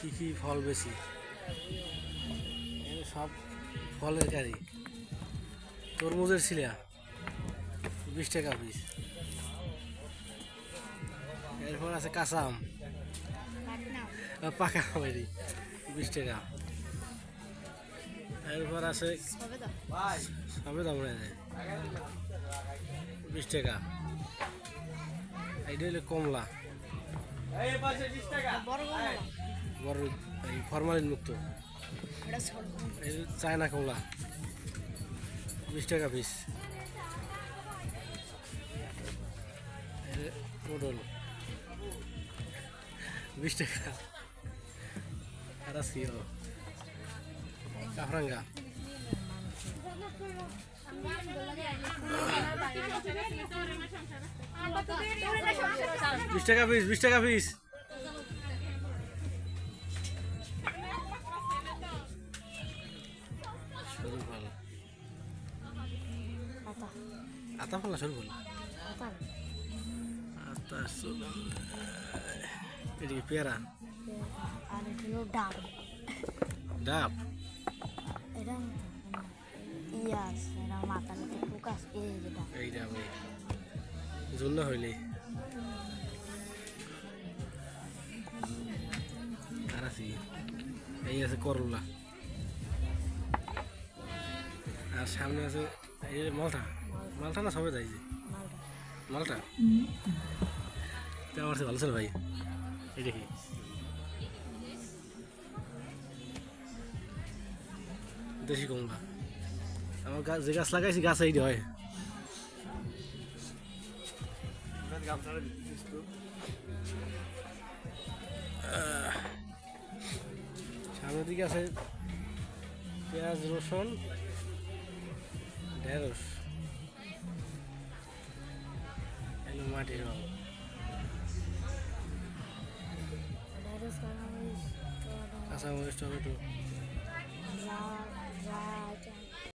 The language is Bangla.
কি ফল বেশি সব ফলের গাড়ি তরমুজের ছিলা 20 টাকা পিস এরপর আছে কাঁচা আম পাকা আম 20 টাকা এরপর আছে সবেদা মনে হয় 20 টাকা এইটা হলো কমলা বড় এই ফরমালিন মুক্ত এই চায়না কমলা 20 টাকা পিস পটল 20 টাকা আর আছে কাফরাঙ্গা 20 টাকা পিস 20 টাকা পিস আতা ফল সরু ফল আতা এটি পেয়ারা আর এটা হলো ডাব ডাব এটা ইয়াস এটা মাথার মধ্যে ফোকাস এই যেটা এই ডাব জন্য হইলে আর আছে এই আছে করলা আর সামনে আছে এই মালটা মালটা না সবে যাই মালটা আমার ভালো ছিল ভাই এই দেখি দেশি কমলা আমার গাছ যে গাছ লাগাইছি গাছ এই হয় সামনের দিকে আছে পেঁয়াজ রসুন ঢেঁড়স এলো মাটির রং কাঁচামরিচ টমেটো